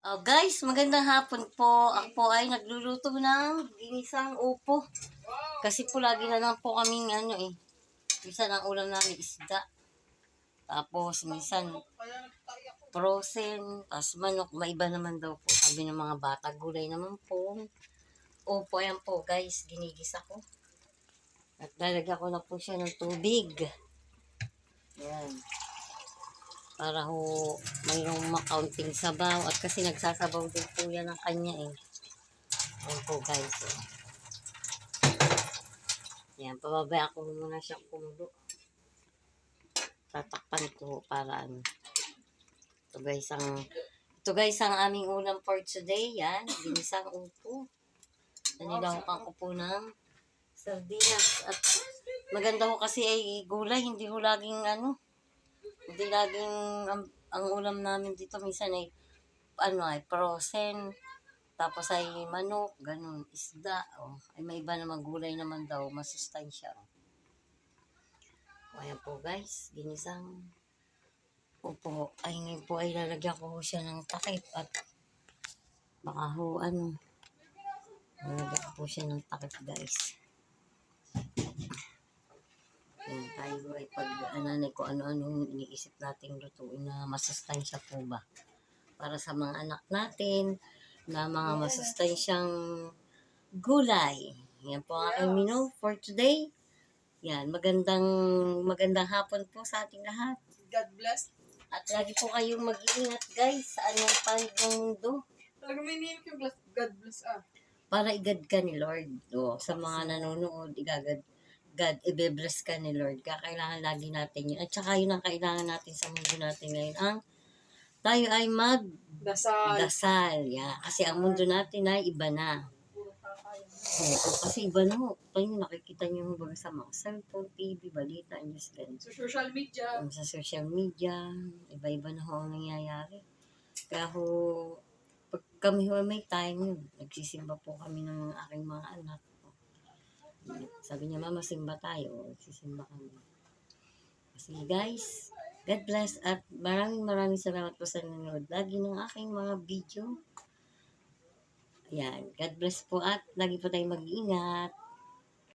Oh, guys, magandang hapon po. Ako po ay nagluluto ng ginisang upo. Kasi po lagi na lang po kaming minsan ang ulam namin isda. Tapos minsan frozen, tapos manok, maiba naman daw po. Sabi ng mga bata, gulay naman po. Upo, ayan po guys, ginigisa ko. At lalagyan ko na po siya ng tubig. Ayan. Para ho mayroong makaunting sabaw. At kasi nagsasabaw din po yan ng kanya eh. Ayan po guys. Ayan, pababaya ko muna siyang kumulo. Tatakpan ko para ano. Ito guys ang aming ulam for today. Yan, ginisang upo. Nanilawakan ko po ng sardinas. At maganda ho kasi ay gulay. Hindi ho laging hindi laging ang ulam namin dito minsan ay frozen. Tapos ay manok, ganun, isda. Ay may iba naman gulay naman daw, masustansya. Ayan po guys, ginisang upo. Ay ngayon po ay lalagyan ko siya ng takip at baka ho lalagyan ko po siya ng takip guys. Ayan, tayo ay pag kung ano-ano iniisip nating lutuin na masustansya po ba. Para sa mga anak natin, na mga masustansyang gulay. Yan po ang aking menu for today. Yan, magandang hapon po sa ating lahat. God bless. At lagi po kayong mag-iingat guys sa anong panig ng mundo. Talaga may name yung God bless Para igad ka ni Lord. Sa mga nanonood, i-bless ka ni Lord. Kailangan lagi natin yun. At saka yun ang kailangan natin sa mundo natin ngayon. Tayo ay magdasal. Yeah. Kasi ang mundo natin ay iba na. Kasi iba na ho. Tayo nakikita nyo baga sa mga cellphone, TV, balita, news, ganun. sa social media. Sa social media, iba-iba na ho ang nangyayari. Kaya ho, pag kami ho may time yun, nagsisimba po kami ng aking mga anak. Sabi niya, mama, simba tayo. Nagsisimba kami. Kasi guys, God bless at maraming salamat po sa nanonood lagi ng aking mga video. Ayan, God bless po at lagi po tayong mag-iingat.